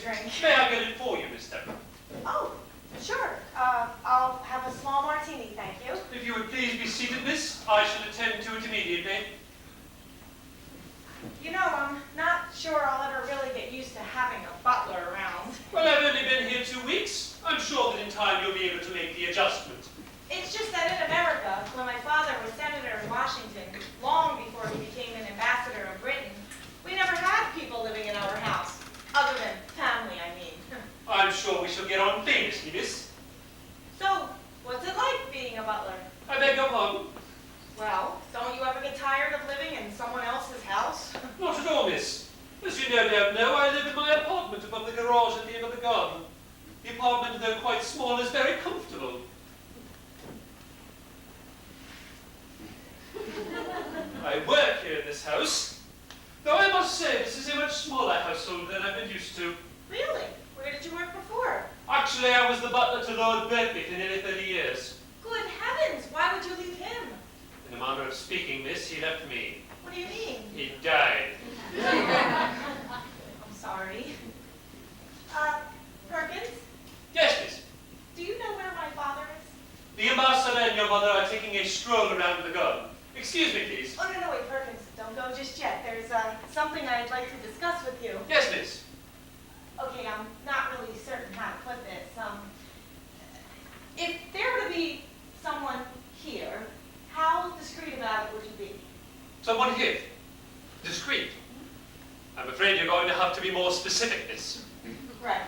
drink. May I get it for you, Miss Deborah? Oh, sure. I'll have a small martini, thank you. If you would please be seated, miss, I shall attend to it immediately. You know, I'm not sure I'll ever really get used to having a butler around. Well, I've only been here 2 weeks. I'm sure that in time you'll be able to make the adjustment. It's just that in America, when my father was senator in Washington, long before he became an ambassador of Britain, we never had people living in our house. Other than family, I mean. I'm sure we shall get on famously, miss. So, what's it like being a butler? I beg your pardon? Well, don't you ever get tired of living in someone else's house? Not at all, miss. As you no doubt know, I live in my apartment above the garage at the end of the garden. The apartment, though quite small, is very comfortable. I work here in this house, though I must say this is a much smaller household than I've been used to. Really? Where did you work before? Actually, I was the butler to Lord Birkbeck for nearly 30 years. Good heavens, why would you leave him? In a manner of speaking, miss, he left me. What do you mean? He died. I'm sorry. Perkins, Yes, miss. do you know where my father is? The ambassador and your mother are taking a stroll around the garden. Excuse me, please. Oh, no, wait, Perkins, don't go just yet. There's something I'd like to discuss with you. Yes, miss. Okay, I'm not really certain how to put this. If there were to be someone here, how discreet about it would you be? Someone here. Discreet. I'm afraid you're going to have to be more specific, miss. Right.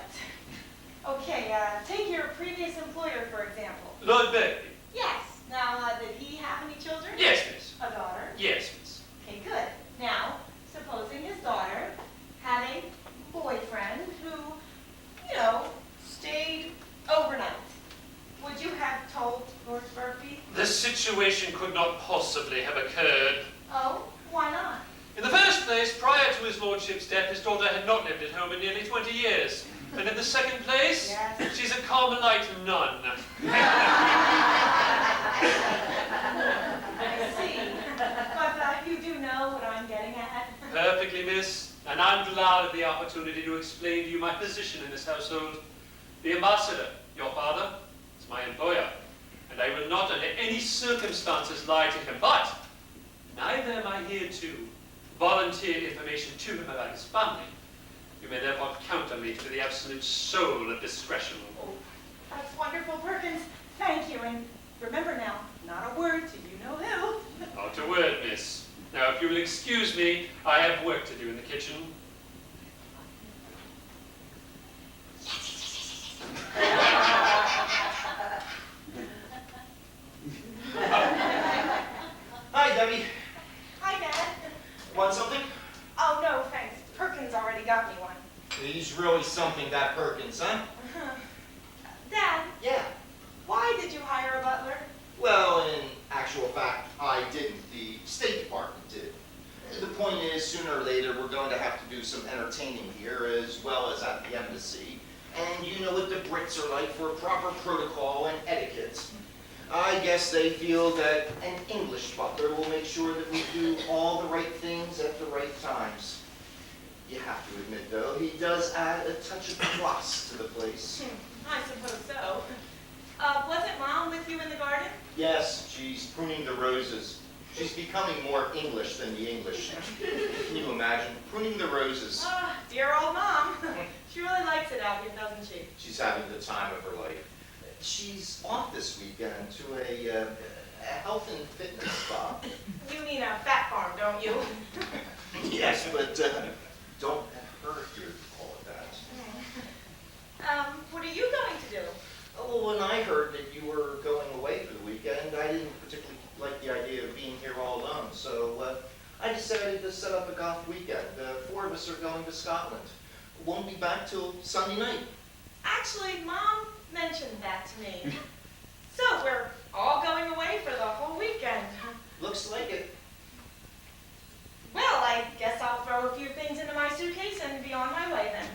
Okay, take your previous employer, for example. Lord Birkbeck. Yes. Now, did he have any children? Yes, miss. A daughter? Yes, miss. Okay, good. Now, supposing his daughter had a boyfriend who, stayed overnight, would you have told Lord Birkbeck? The situation could not possibly have occurred. Oh, why not? In the first place, prior to his lordship's death, his daughter had not lived at home in nearly 20 years. And in the second place, Yes. she's a Carmelite nun. I see. But you do know what I'm getting at. Perfectly, miss. And I'm glad of the opportunity to explain to you my position in this household. The ambassador, your father, is my employer, and I will not under any circumstances lie to him. But neither am I here to volunteer information to him about his family. You may therefore count on me to the absolute soul of discretion. Oh, that's wonderful, Perkins. Thank you. And remember now, not a word to you-know-who. Not a word, miss. Now, if you will excuse me, I have work to do in the kitchen. Hi, Debbie. Hi, Dad. Want something? Oh, no, thanks. Perkins already got me one. He's really something, that Perkins, huh? Dad, Yeah. why did you hire a butler? Well, in actual fact, I didn't. The State Department did. The point is, sooner or later, we're going to have to do some entertaining here, as well as at the embassy. And you know what the Brits are like for proper protocol and etiquette. I guess they feel that an English butler will make sure that we do all the right things at the right times. You have to admit, though, he does add a touch of class to the place. I suppose so. Wasn't Mom with you in the garden? Yes, she's pruning the roses. She's becoming more English than the English. Can you imagine? Pruning the roses. Ah, dear old Mom. She really likes it out here, doesn't she? She's having the time of her life. She's off this weekend to a health and fitness spa. You mean a fat farm, don't you? Yes, but don't let her hear you call it that. What are you going to do? Well, when I heard that you were going away for the weekend, I didn't particularly like the idea of being here all alone, so I decided to set up a golf weekend. 4 of us are going to Scotland. Won't be back till Sunday night. Actually, Mom mentioned that to me. So we're all going away for the whole weekend. Looks like it. Well, I guess I'll throw a few things into my suitcase and be on my way then.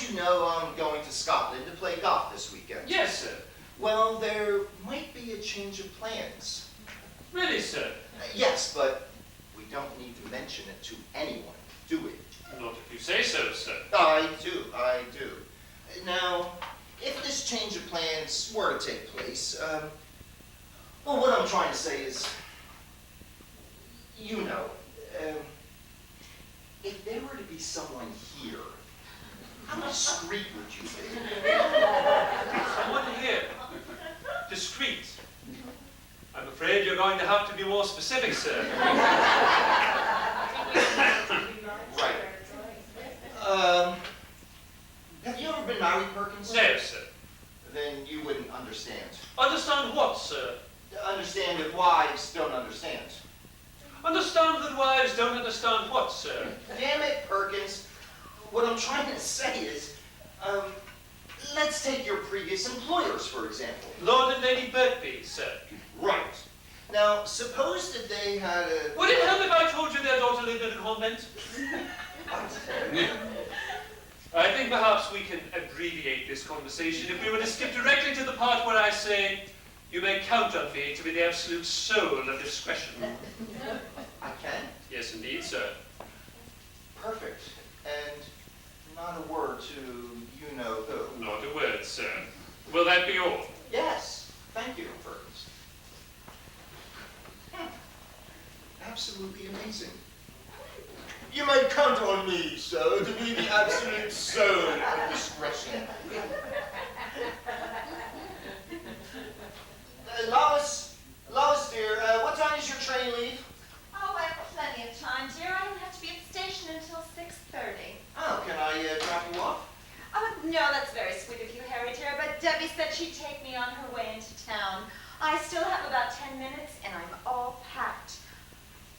as you know, I'm going to Scotland to play golf this weekend. Yes, sir. Well, there might be a change of plans. Really, sir? Yes, but we don't need to mention it to anyone, do we? Not if you say so, sir. I do. Now, if this change of plans were to take place, well, what I'm trying to say is, you know, if there were to be someone here, how discreet would you be? Someone here. Discreet. I'm afraid you're going to have to be more specific, sir. Right. Have you ever been married, Perkins? No, sir. Then you wouldn't understand. Understand what, sir? Understand that wives don't understand. Understand that wives don't understand what, sir? Damn it, Perkins. What I'm trying to say is, let's take your previous employers, for example. Lord and Lady Birkby, sir. Right. Now, suppose that they had a... Would it help if I told you their daughter lived in a convent? I think perhaps we can abbreviate this conversation if we were to skip directly to the part where I say, you may count on me to be the absolute soul of discretion. I can? Yes, indeed, sir. Perfect. And not a word to you-know-who. Not a word, sir. Will that be all? Yes. Thank you, Perkins. Absolutely amazing. You may count on me, sir, to be the absolute soul of discretion. Lois, dear, what time does your train leave? Oh, I have plenty of time, dear. I don't have to be at the station until 6:30. Oh, can I drop you off? Oh, no, that's very sweet of you, Harry, dear, but Debbie said she'd take me on her way into town. I still have about 10 minutes, and I'm all packed.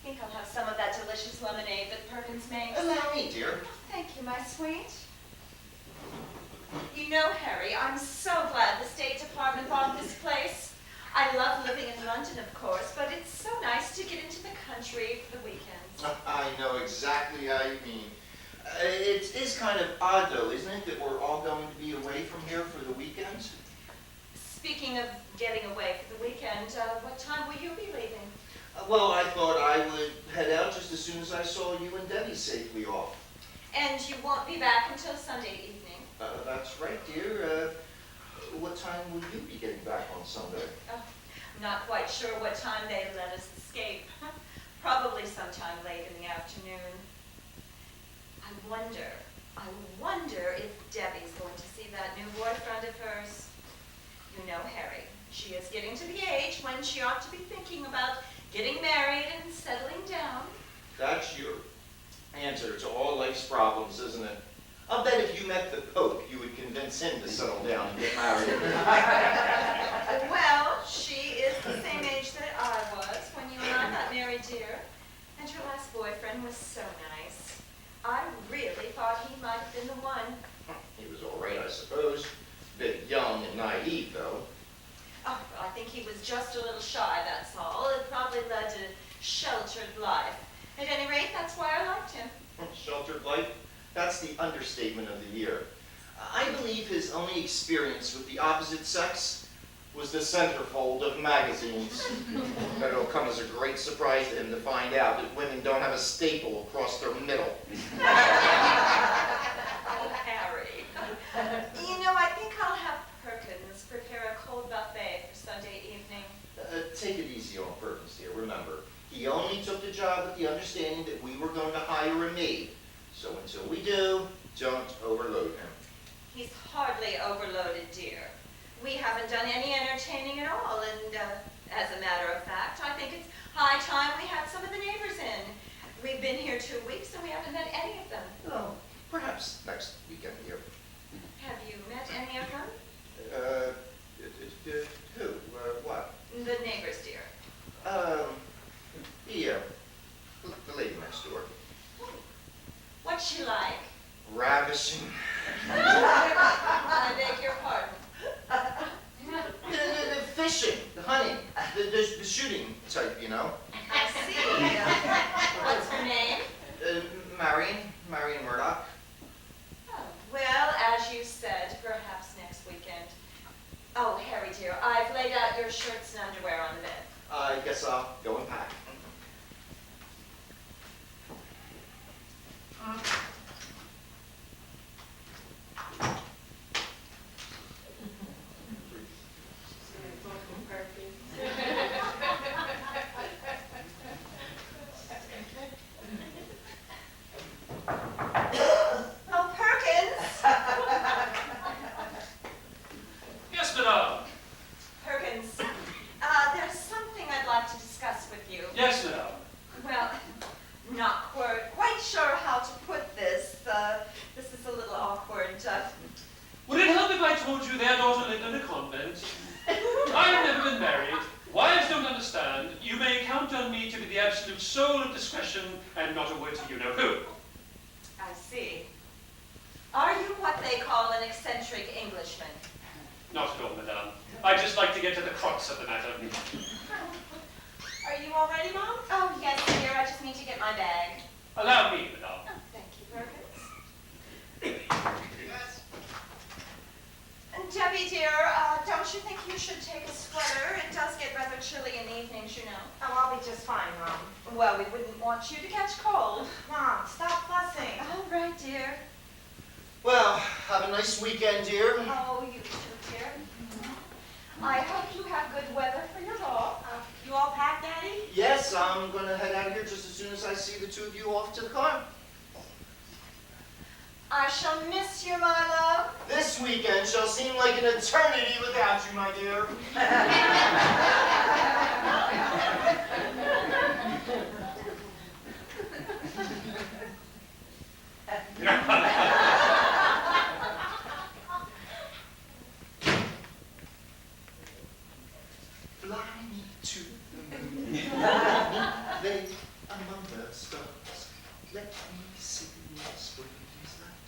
I think I'll have some of that delicious lemonade that Perkins makes. Allow me, dear. Oh, thank you, my sweet. You know, Harry, I'm so glad the State Department bought this place. I love living in London, of course, but it's so nice to get into the country for the weekends. I know exactly how you mean. It is kind of odd, though, isn't it, that we're all going to be away from here for the weekend? Speaking of getting away for the weekend, what time will you be leaving? Well, I thought I would head out just as soon as I saw you and Debbie safely off. And you won't be back until Sunday evening. That's right, dear. What time will you be getting back on Sunday? Oh, I'm not quite sure what time they let us escape. Probably sometime late in the afternoon. I wonder if Debbie's going to see that new boyfriend of hers. You know, Harry, she is getting to the age when she ought to be thinking about getting married and settling down. That's your answer to all life's problems, isn't it? I'll bet if you met the Pope, you would convince him to settle down and get married. Well, she is the same age that I was when you and I got married, dear. And her last boyfriend was so nice. I really thought he might have been the one. He was all right, I suppose. Bit young and naive, though. Oh, well, I think he was just a little shy, that's all. It probably led to sheltered life. At any rate, that's why I liked him. Sheltered life? That's the understatement of the year. I believe his only experience with the opposite sex was the centerfold of magazines. But it'll come as a great surprise to him to find out that women don't have a staple across their middle. Oh, Harry. You know, I think I'll have Perkins prepare a cold buffet for Sunday evening. Take it easy on Perkins, dear. Remember, he only took the job with the understanding that we were going to hire a maid. So until we do, don't overload him. He's hardly overloaded, dear. We haven't done any entertaining at all, and as a matter of fact, I think it's high time we had some of the neighbors in. We've been here 2 weeks and we haven't met any of them. Oh, perhaps next weekend here. Have you met any of them? Who? What? The neighbors, dear. The lady next door. What's she like? Ravishing. I beg your pardon. The fishing, the hunting, the shooting type, you know. I see. What's her name? Marion Murdoch. Oh, well, as shirts and underwear on the bed. I guess I'll go and pack. Oh, Perkins! Yes, madame. Perkins, there's something I'd like to discuss with you. Yes, madame. Well, not quite sure how to put this. This is a little awkward. Would it help if I told you their daughter lived in a convent? I have never been married. Wives don't understand. You may count on me to be the absolute soul of discretion and not a word to you-know-who. I see. Are you what they call an eccentric Englishman? Not at all, madame. I'd just like to get to the crux of the matter. Are you all ready, Mom? Oh, yes, dear. I just need to get my bag. Allow me, madame. Oh, thank you, Perkins. Yes. And Debbie, dear, don't you think you should take a sweater? It does get rather chilly in the evenings, you know. Oh, I'll be just fine, Mom. Well, we wouldn't want you to catch cold. Mom, stop fussing. All right, dear. Well, have a nice weekend, dear. Oh, you too, dear. I hope you have good weather for your walk. You all packed, Daddy? Yes, I'm going to head out of here just as soon as I see the two of you off to the car. I shall miss you, my love. This weekend shall seem like an eternity without you, my dear. Fly me to the moon. Play among the stars. Let me see what's like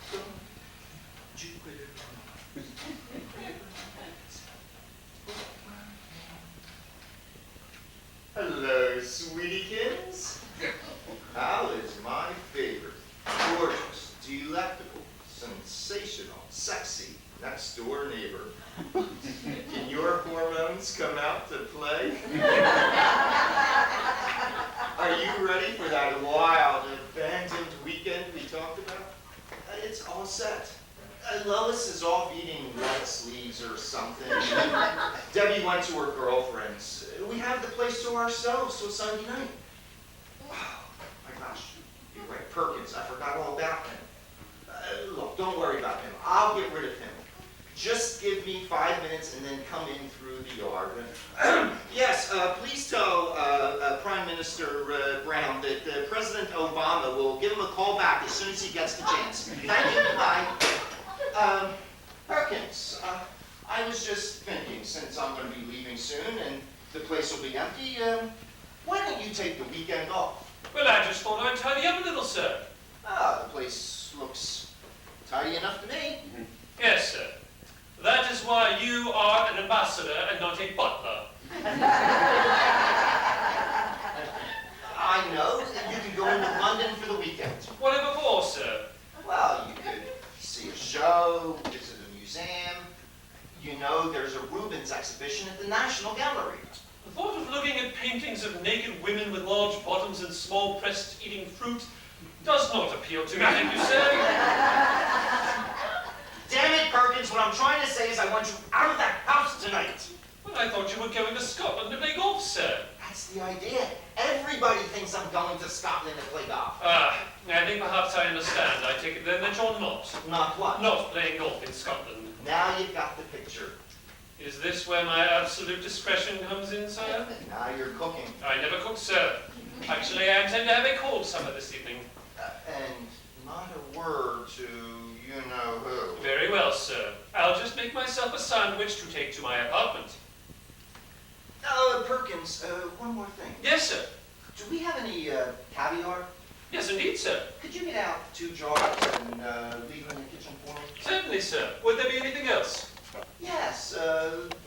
from Jupiter. Hello, sweetiekins. Hal is my favorite. Gorgeous, delectable, sensational, sexy, next door neighbor. Can your hormones come out to play? Are you ready for that wild, abandoned weekend we talked about? It's all set. Lois is off eating lettuce leaves or something. Debbie went to her girlfriend's. We have the place to ourselves till Sunday night. Oh, my gosh, you're right, Perkins. I forgot all about him. Look, don't worry about him. I'll get rid of him. Just give me 5 minutes and then come in through the yard. Yes, please tell Prime Minister Brown that President Obama will give him a call back as soon as he gets the chance. Thank you. Bye. Perkins, I was just thinking, since I'm going to be leaving soon and the place will be empty, why don't you take the weekend off? Well, I just thought I'd tidy up a little, sir. The place looks tidy enough to me. Yes, sir. That is why you are an ambassador and not a butler. I know. You can go into London for the weekend. Whatever for, sir. Well, you could see a show, visit a museum. You know, there's a Rubens exhibition at the National Gallery. The thought of looking at paintings of naked women with large bottoms and small breasts eating fruit does not appeal to me, thank you, sir. Damn it, Perkins, what I'm trying to say is I want you out of that house tonight. Well, I thought you were going to Scotland to play golf, sir. That's the idea. Everybody thinks I'm going to Scotland to play golf. I think perhaps I understand. I take it then that you're not. Not what? Not playing golf in Scotland. Now you've got the picture. Is this where my absolute discretion comes in, sir? Now you're cooking. I never cook, sir. Actually, I intend to have a cold summer this evening. And not a word to you-know-who. Very well, sir. I'll just make myself a sandwich to take to my apartment. Perkins, one more thing. Yes, sir. Do we have any caviar? Yes, indeed, sir. Could you get out 2 jars and leave them in the kitchen for me? Certainly, sir. Would there be anything else? Yes,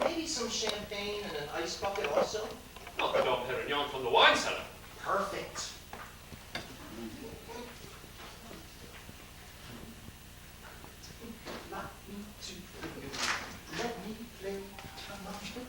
maybe some champagne and an ice bucket also. Not the Dom Perignon from the wine cellar. Perfect. Let me play among the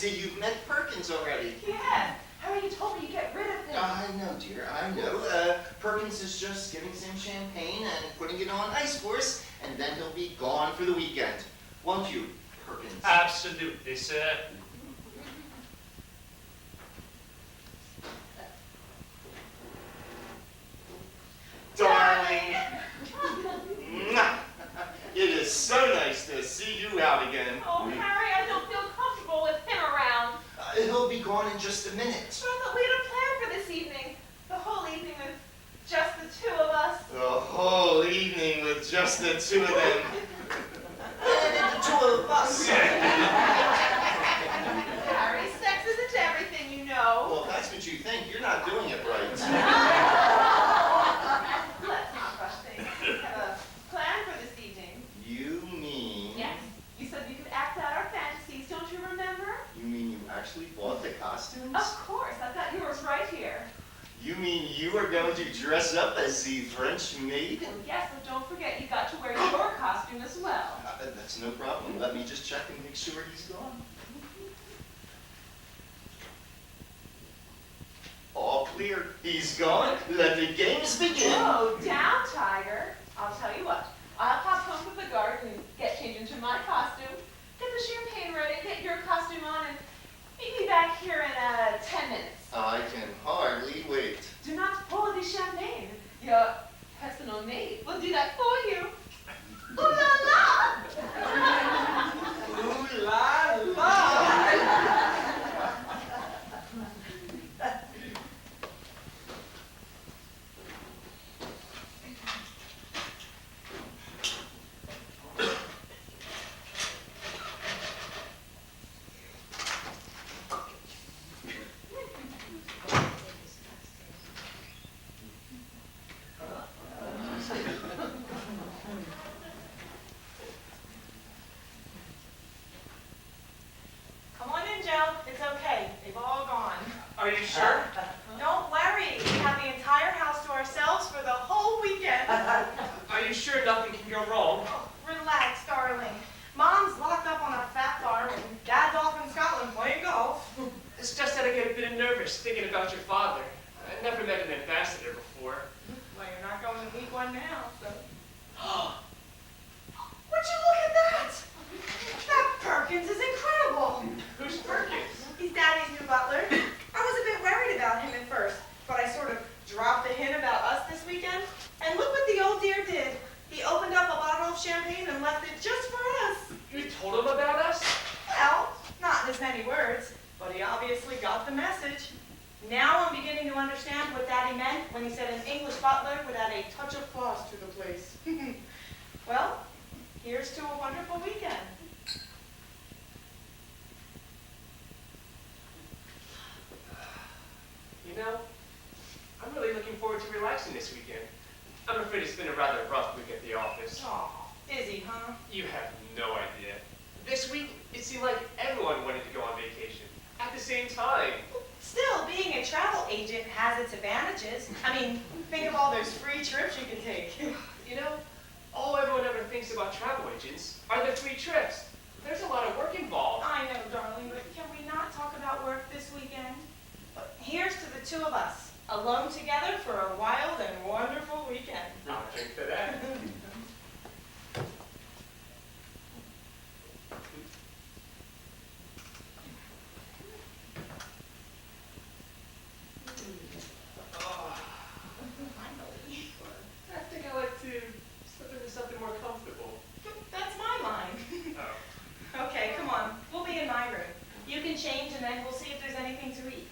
see you've met Perkins already. Yes. Harry, you told me you get rid of things. I know, dear, I know. Perkins is just getting some champagne and putting it on ice for us, and then he'll be gone for the weekend. Won't you, Perkins? Absolutely, sir. Darling! Mwah. It is so nice to see you out again. Oh, Harry, I don't feel comfortable with him around. He'll be gone in just a minute. So I thought we had a plan for this evening. The whole evening with just the two of us. The whole evening with just the two of them. And the two of us. Harry, sex isn't everything, you know. Well, if that's what you think, you're not doing it right. Let's not rush things. We have a plan for this evening. You mean... Yes. You said you could act out our fantasies, don't you remember? You mean you actually bought the costumes? Of course. I've got yours right here. You mean you are going to dress up as the French maid? Well, yes, but don't forget you got to wear your costume as well. That's no problem. Let me just check and make sure he's gone. All clear. He's gone. Let the games begin. Oh, down, Tiger. I'll tell you what. I'll pop home with the guard and get changed into my costume, get the champagne ready, get your costume on, and meet me back here in 10 minutes. I can hardly wait. Do not pour the champagne. Your personal maid will do that for you. Ooh la la! Ooh la la! Come on in, Joe. It's okay. They've all gone. Are you sure? Don't worry. We have the entire house to ourselves for the whole weekend. Are you sure nothing can go wrong? Oh, relax, darling. Mom's locked up on a fat farm, and Dad's off in Scotland playing golf. It's just that I get a bit nervous thinking about your father. I've never met an ambassador before. Well, you're not going to week one now, so. Would you look at that? That Perkins is incredible. Who's Perkins? He's Daddy's new butler. I was a bit worried about him at first, but I sort of dropped the hint about us this weekend. And look what the old dear did. He opened up a bottle of champagne and left it just for us. You told him about us? Well, not in as many words, but he obviously got the message. Now I'm beginning to understand what Daddy meant when he said an English butler would add a touch of class to the place. Well, here's to a wonderful weekend. You know, I'm really looking forward to relaxing this weekend. I'm afraid it's been a rather rough week at the office. Aw, busy, huh? You have no idea. This week, it seemed like everyone wanted to go on vacation at the same time. Still, being a travel agent has its advantages. I mean, think of all those free trips you can take. You know, all everyone ever thinks about travel agents are the free trips. There's a lot of work involved. I know, darling, but can we not talk about work this weekend? But here's to the two of us, alone together for a wild and wonderful weekend. I'll drink to that. Finally. I think I like to slip into something more comfortable. That's my line. Oh. Okay, come on. We'll be in my room. You can change and then we'll see if there's anything to eat.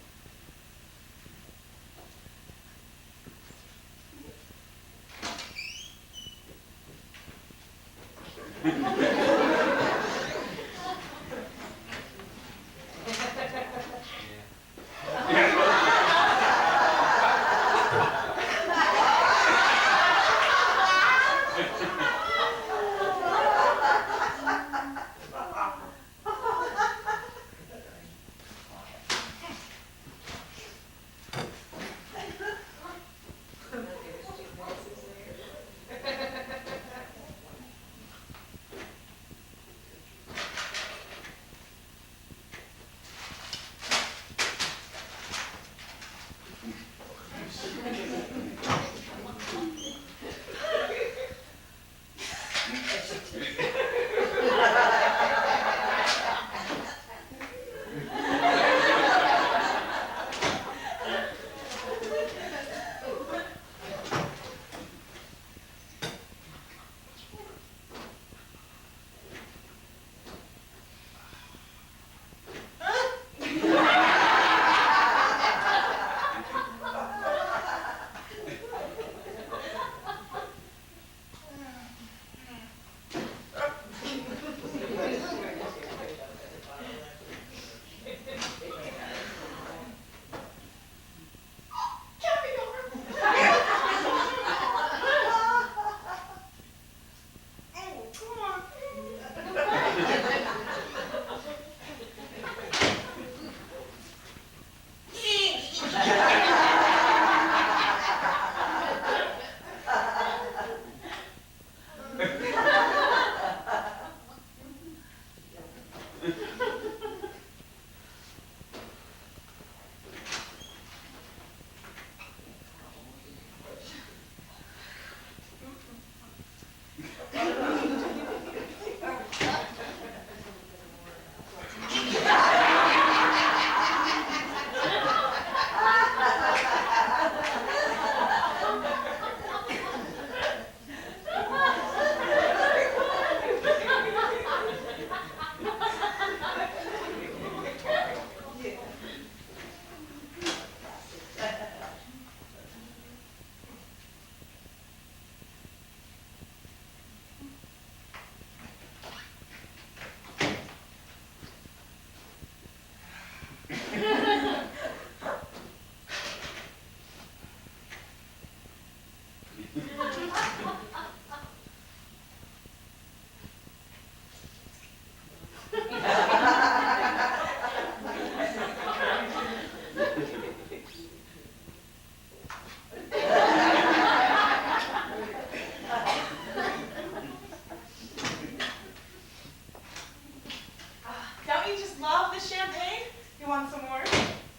love the champagne. You want some more?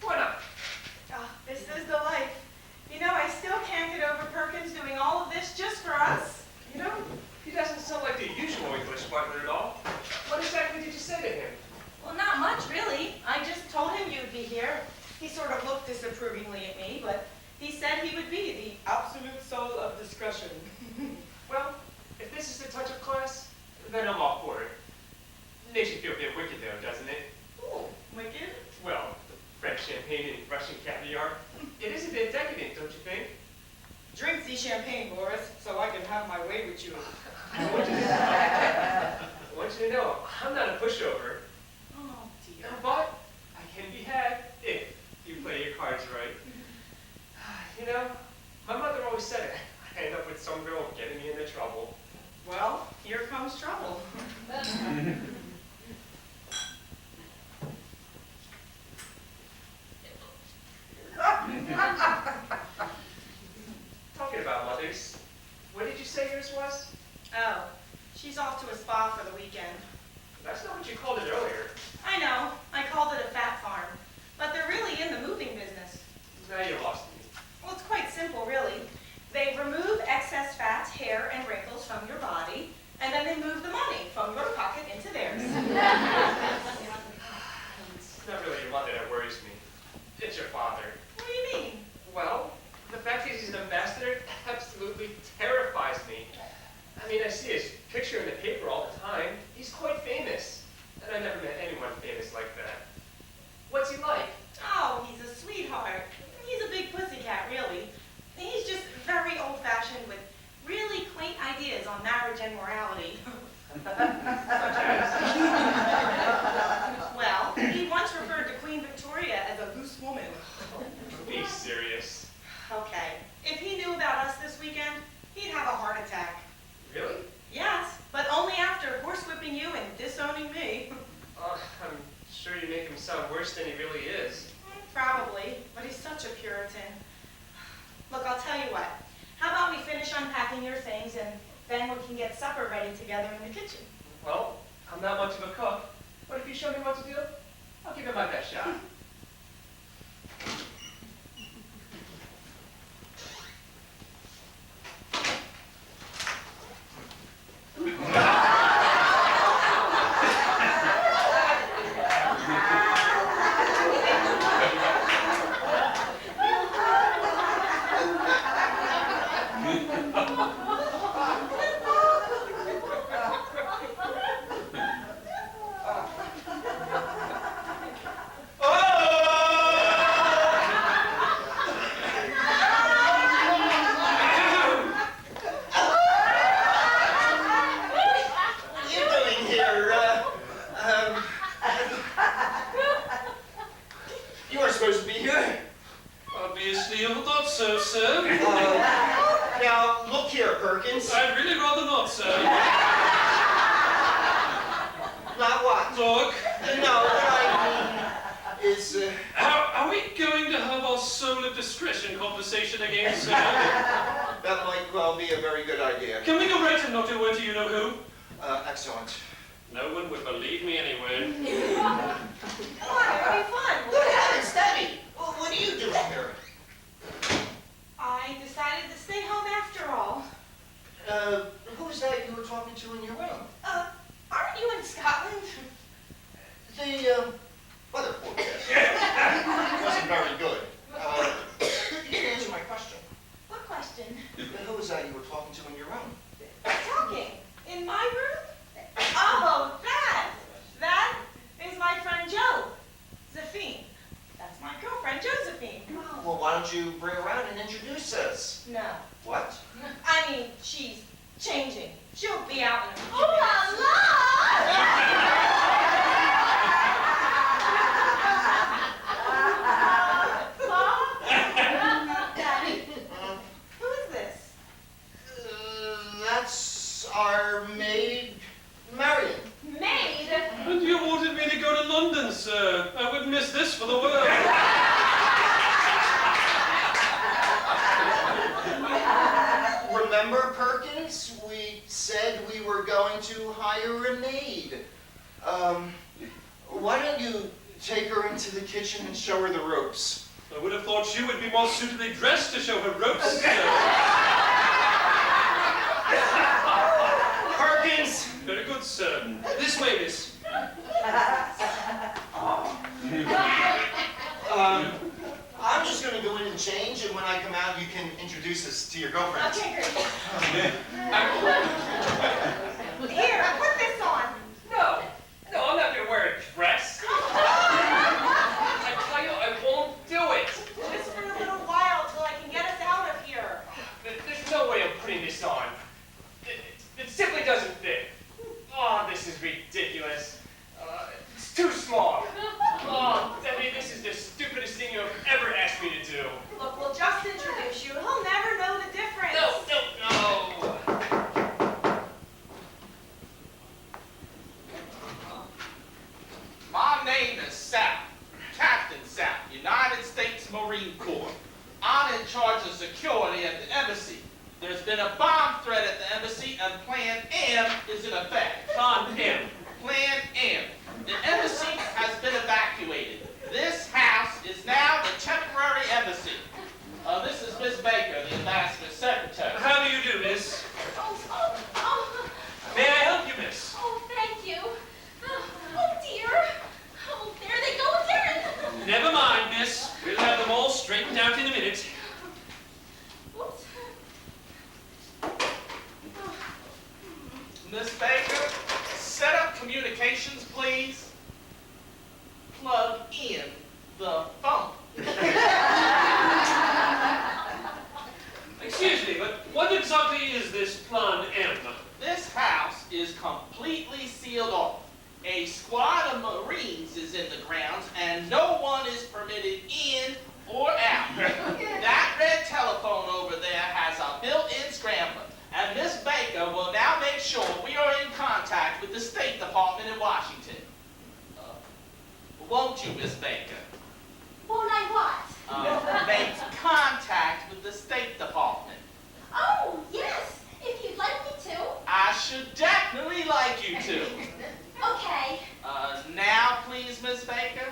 Why not? Oh, this is the life. You know, I still can't get over Perkins doing all of this just for us. You know, he doesn't sound like the usual English butler at all. What exactly did you say to him? Well, not much, really. I just told him you'd be here. He sort of looked disapprovingly at me, but he said he would be the absolute soul of discretion. Well, if this is the touch of class, then I'm all for it. Makes you feel a bit wicked though, doesn't it? Ooh, wicked? Well, the French champagne and Russian caviar. It is a bit decadent, don't you think? Drink the champagne, Boris, so I can have my way with you. I want you to know, I'm not a pushover. Oh, dear. But I can be had if you play your cards right. You know, my mother always said it. I end up with some girl getting me into trouble. Well, here comes trouble. Talking about mothers, what did you say yours was? Oh, she's off to a spa for the weekend. That's not what you called it earlier. I know, I called it a fat farm, but they're really in the moving business. Now you lost me. Well, it's quite simple, really. They remove excess fat, hair, and wrinkles from your body, and then they move the money from your pocket into theirs. It's not really your mother that worries me. It's your father. What do you mean? Well, the fact that he's an ambassador absolutely terrifies me. I mean, I see his picture in the paper all the time. He's quite famous. And I never met anyone famous like that. What's he like? Oh, he's a sweetheart. He's a big pussycat, really. He's just very old-fashioned with really quaint ideas on marriage and morality. Such as? Well, he once referred to Queen Victoria as a loose woman. Be serious. Okay, if he knew about us this weekend, he'd have a heart attack. Really? Yes, but only after horsewhipping you and disowning me. I'm sure you make him sound worse than he really is. Probably, but he's such a Puritan. Look, I'll tell you what. How about we finish unpacking your things and then we can get supper ready together in the kitchen? Well, I'm not much of a cook, but if you show me what to do, I'll give it my best shot. Excellent. No one would believe me anyway. Why? It'll be fun. Good heavens, Debbie! Well, what are you doing here? I decided to stay home after all. Who was that you were talking to in your room? Aren't you in Scotland? The, weather forecast. Wasn't very good. You didn't answer my question. What question? Who was that you were talking to in your room? Talking? In my room? Oh, that is my friend Josephine. That's my girlfriend, Josephine. Well, why don't you bring her around and introduce us? No. What? I mean, she's changing. She'll be out in a few Ooh la minutes. Daddy, who is this? That's our maid, Marion. Maid? And you wanted me to go to London, sir. I wouldn't miss this for the world. Remember, Perkins? We said we were going to hire a maid. Why don't you take her into the kitchen and show her the ropes? I would have thought you would be more suitably dressed to show her ropes, sir. Perkins! Very good, sir. This way, miss. I'm just going to go in and change, and when I come out, you can introduce us to your girlfriends. Okay, great. Here, put this on. No, I'm not gonna wear a dress. I tell you, I won't do it. Just for a little while till I can get us out of here. There's no way I'm putting this on. It simply doesn't fit. Oh, this is ridiculous. It's too small. Oh, Debbie, this is the stupidest thing you've ever asked me to do. Look, we'll just introduce you. He'll never know the difference. No. My name is South, Captain South, United States Marine Corps. I'm in charge of security at the embassy. There's been a bomb threat at the embassy and Plan M is in effect. Plan M. Plan M. The embassy has been evacuated. This house is now the temporary embassy. This is Miss Baker, the ambassador's secretary. How do you do, miss? Oh, May I help you, miss? oh, thank you. Oh, dear. Oh, there they go again. Never mind, miss. We'll have them all straightened out in a minute. Oops. Miss Baker, set up communications, please. Plug in the phone. Excuse me, but what exactly is this Plan M? This house is completely sealed off. A squad of Marines is in the grounds and no one is permitted in or out. That red telephone over there has a built-in scrambler, and Miss Baker will now make sure we are in contact with the State Department in Washington. Won't you, Miss Baker? Won't I what? Make contact with the State Department. Oh, yes, if you'd like me to. I should definitely like you to. Okay. Now, please, Miss Baker.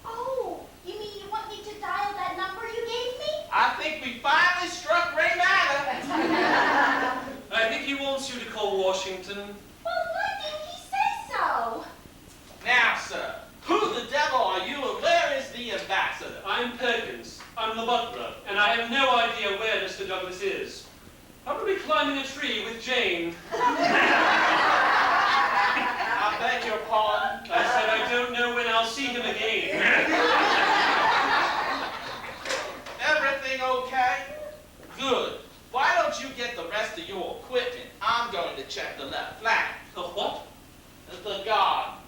Oh, you mean you want me to dial that number you gave me? I think we finally struck Ray Matter. I think he wants you to call Washington. Well, why didn't he say so? Now, sir, who the devil are you and where is the ambassador? I'm Perkins. I'm the butler, and I have no idea where Mr. Douglas is. Probably climbing a tree with Jane. I beg your pardon. I said I don't know when I'll see him again. Everything okay? Good. Why don't you get the rest of your equipment? I'm going to check the left flank. The what? The guard.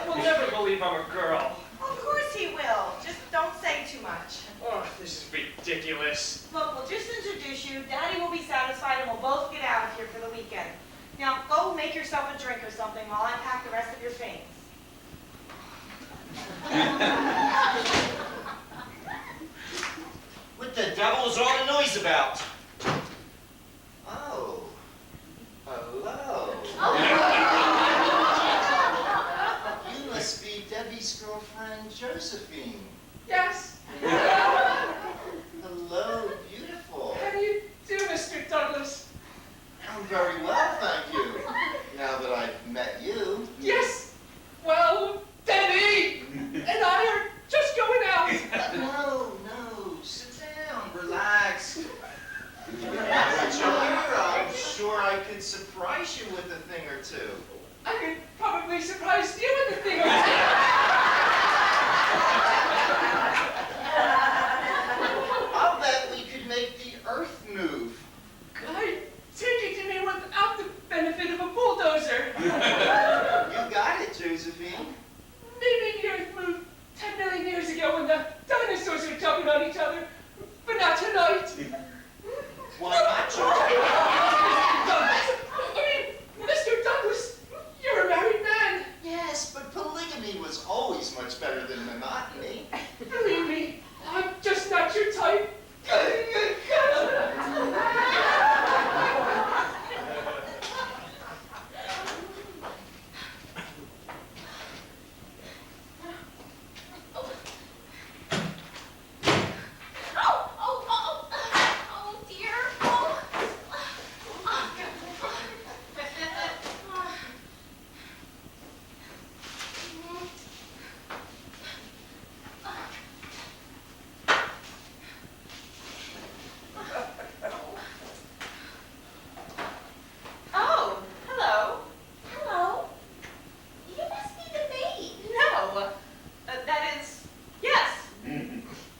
You'll never believe I'm a girl. Of course he will. Just don't say too much. Oh, this is ridiculous. Look, we'll just introduce you. Daddy will be satisfied and we'll both get out of here for the weekend. Now, go make yourself a drink or something while I pack the rest of your things. What the devil is all the noise about? Oh. Hello. You must be Debbie's girlfriend, Josephine. Yes. Hello, beautiful. How do you do, Mr. Douglas? I'm very well, thank you. Now that I've met you. Yes. Well, Debbie and I are just going out. No, sit down, relax. I'm sure I could surprise you with a thing or two. I could probably surprise you with a thing or two. I'll bet we could make the earth move. I take it to me without the benefit of a bulldozer. You got it, Josephine. Maybe the earth moved 10 million years ago when the dinosaurs were jumping on each other, but not tonight. Why not, Josephine? Douglas, I mean, Mr. Douglas, you're a married man. Yes, the monotony. Believe me, I'm just not your type. Oh, dear. Oh. Oh, hello. Hello. You must be the maid. No. That is, yes.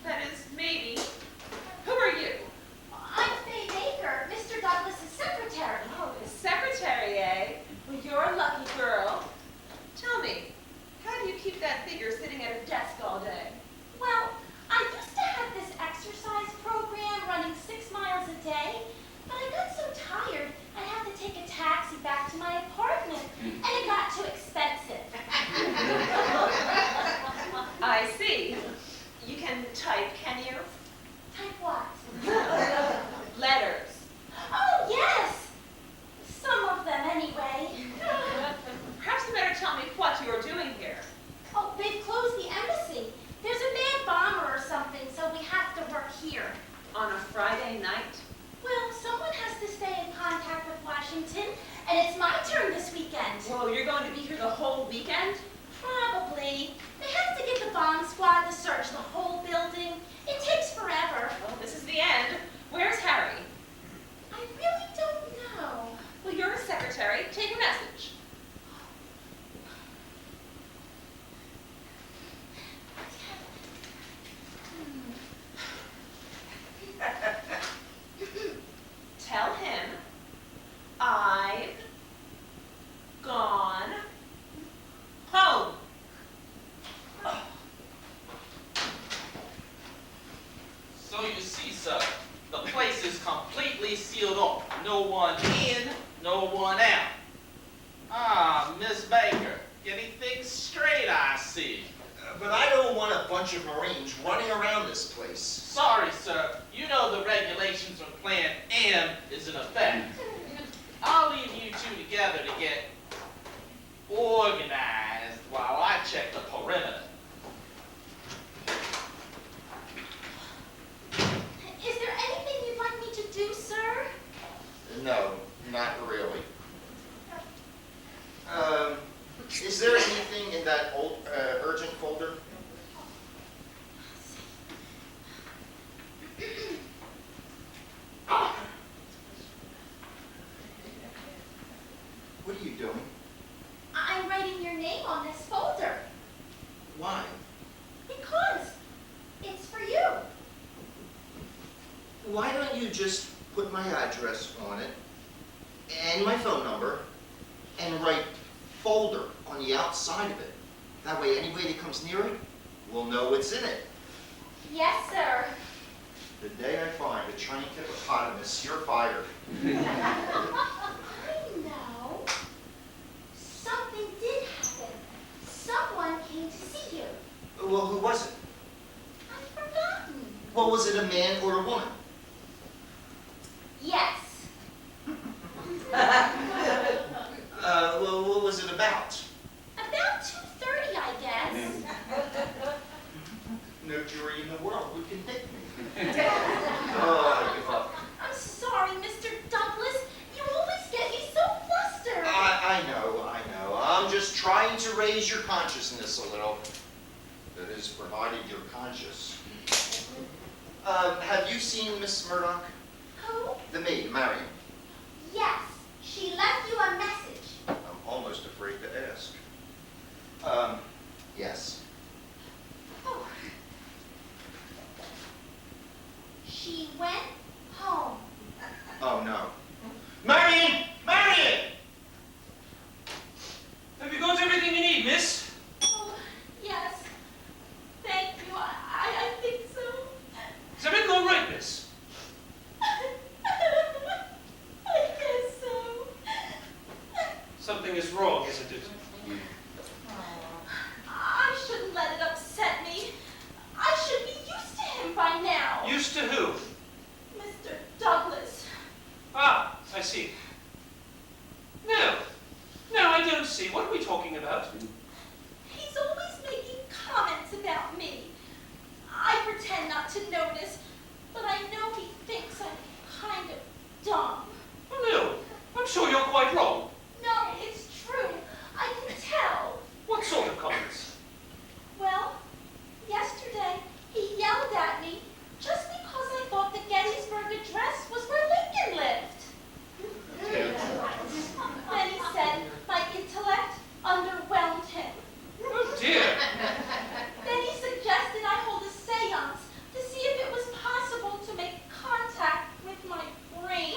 That is maybe. Who are you? I'm Faye Baker, Mr. Douglas's secretary. Oh, his secretary, eh? Well, you're a lucky girl. Tell me, how do you keep that figure sitting at a desk all day? Well, I used to have this exercise program running 6 miles a day, but I got so tired I had to take a taxi back to my apartment, and it got too expensive. I see. You can type, can you? Type what? Letters. Oh, yes! Some of them, anyway. Perhaps you better tell me what you're doing here. Oh, they've closed the embassy. There's a mad bomber or something, so we have to work here. On a Friday night? Well, someone has to stay in contact with Washington, and it's my turn this weekend. Whoa, you're going to be here the whole weekend? Probably. They have to give the bomb squad to search the whole building. It takes forever. Well, this is the end. Where's Harry? I really don't know. Well, you're a secretary. Take a message. Tell him I've gone home. So you see, sir, the place is completely sealed off. No one in, no one out. Ah, Miss Baker, getting things straight, I see. But I don't want a bunch of Marines running around this place. Sorry, sir. You know the regulations from Plan M is in effect. I'll leave you two together to get organized while I check the perimeter. Is there anything you'd like me to do, sir? No, not really. Is there anything in that old urgent folder? What are you doing? I'm writing your name on this folder. Why? Because it's for you. Why don't you just put my address on it and my phone number and write folder on the outside of it? That way anybody that comes near it will know what's in it. Yes, sir. The day I find a Chinese hippopotamus, you're fired. I know. Something did happen. Someone came to see you. Well, who was it? I've forgotten. Well, was it a man or a woman? Yes. Well, what was it about? About 2:30, I guess. No jury in the world would convict me. Oh, I give up. I'm sorry, Mr. Douglas. You always get me so flustered. I know. I'm just trying to raise your consciousness a little. That is, provided you're conscious. Have you seen Miss Murdoch? Who? The maid, Marion. Yes. She left you a message. I'm almost afraid to ask. Yes. Oh. She went home. Oh, no. Marion! Marion! Have you got everything you need, miss? Oh, yes. Thank you. I think so. Is everything all right, miss? I guess so. Something is wrong, isn't it? You see. What are we talking about? He's always making comments about me. I pretend not to notice, but I know he thinks I'm kind of dumb. Oh, no, I'm sure you're quite wrong. No, it's true. I can tell. What sort of comments? Well, yesterday he yelled at me just because I thought the Gettysburg Address was where Lincoln lived. Then he said my intellect underwhelmed him. Oh, dear. Then he suggested I hold a seance to see if it was possible to make contact with my brain.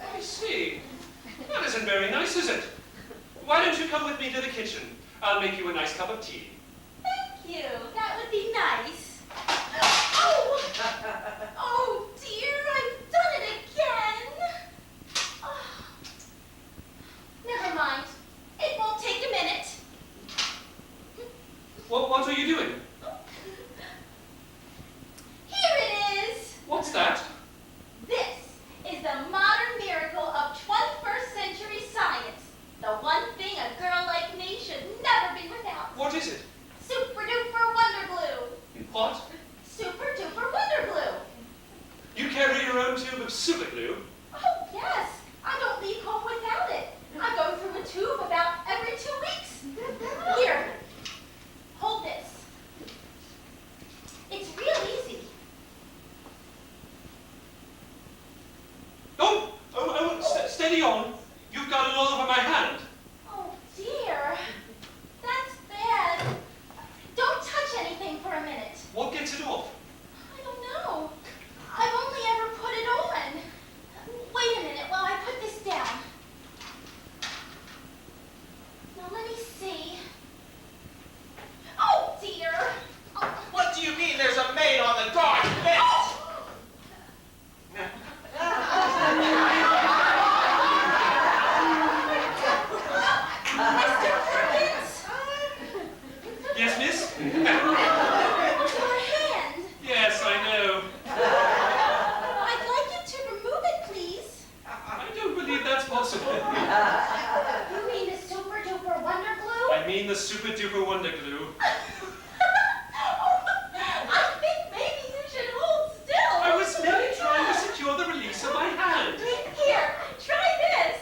I see. That isn't very nice, is it? Why don't you come with me to the kitchen? I'll make you a nice cup of tea. Thank you. That would be nice. Oh! Oh dear, I've done it again. Oh. Never mind. It won't take a minute. What are you doing? Here it is. What's that? This is the modern miracle of 21st century science. The one thing a girl like me should never be without. What is it? Super duper wonder glue. What? Super duper wonder glue. You carry your own tube of super glue? Oh yes, I don't leave home without it. I go through a tube about every 2 weeks. Here, hold this. It's real easy. Oh, steady on. You've got it all over my hand. Oh dear, that's bad. Don't touch anything for a minute. What gets it off? I don't know. I've only ever put it on. Wait a minute while I put this down. Now let me see. Oh dear. Oh. What do you mean there's a maid on the garden bench? Mr. Perkins! Yes, miss? Your hand. Yes, I know. I'd like you to remove it, please. I don't believe that's possible. You mean the super duper wonder glue? I mean the super duper wonder glue. I think maybe you should hold still. I was merely trying to secure the release of my hand. Here, try this.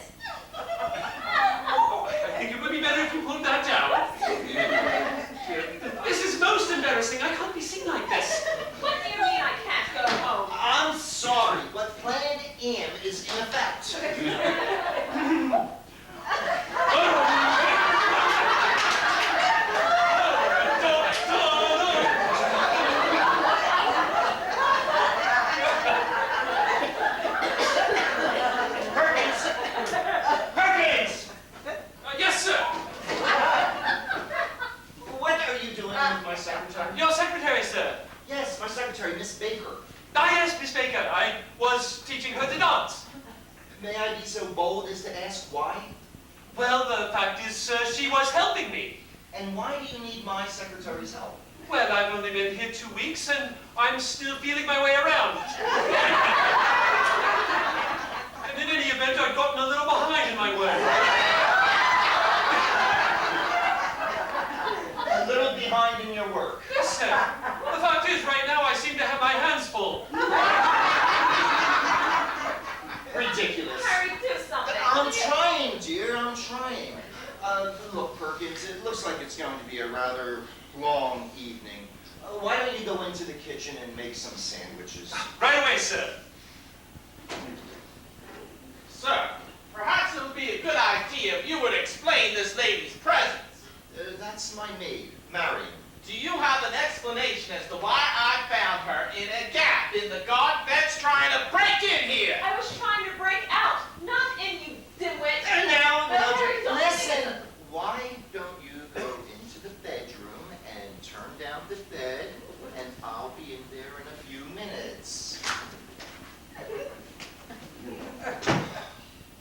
Oh, I think it would be better if you pulled that down. This is most embarrassing. I can't be seen like this. What do you mean I can't go home? I'm sorry, but Plan M is in effect. Perkins! Yes, sir. What are you doing with my secretary? Your secretary, sir. Yes, my secretary, Miss Baker. Ah, yes, Miss Baker. I was teaching her to dance. May I be so bold as to ask why? Well, the fact is, sir, she was helping me. And why do you need my secretary's help? Well, I've only been here 2 weeks, and I'm still feeling my way around. And in any event, I've gotten a little behind in my work. A little behind in your work. Yes, sir. The fact is, right now, I seem to have my hands full. Ridiculous. Hurry, do something. I'm trying, dear, I'm trying. Look, Perkins, it looks like it's going to be a rather long evening. Why don't you go into the kitchen and make some sandwiches? Right away, sir. Sir, perhaps it would be a good idea if you would explain this lady's presence. That's my maid, Marion. Do you have an explanation as to why I found her in a gap in the garden bench trying to break in here? I was trying to break out, not in, you dimwit. And now, Hurry, don't listen. make it- Why don't you go into the bedroom and turn down the bed, and I'll be in there in a few minutes.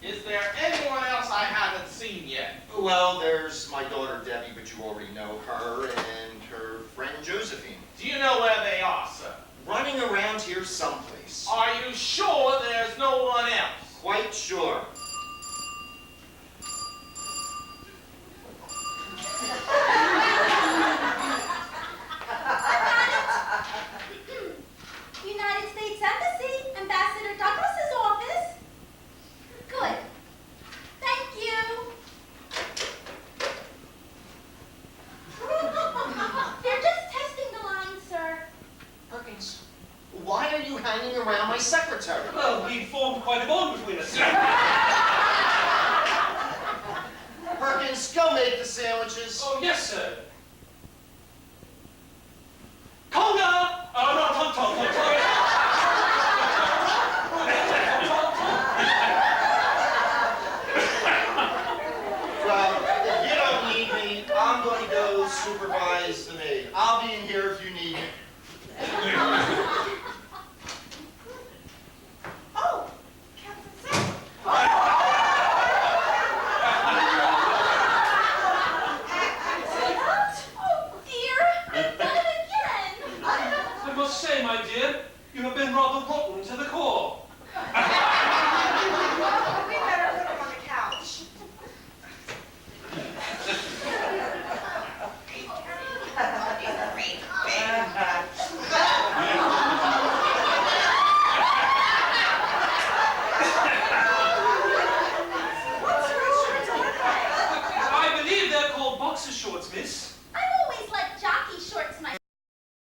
Is there anyone else I haven't seen yet? Well, there's my daughter Debbie, but you already know her, and her friend Josephine. Do you know where they are, sir? Running around here someplace. Are you sure there's no one else? Quite sure. make the sandwiches? Oh, yes, sir. Conga! Oh, no, Tom. Well, if you don't need me, I'm going to go supervise the maid. I'll be in here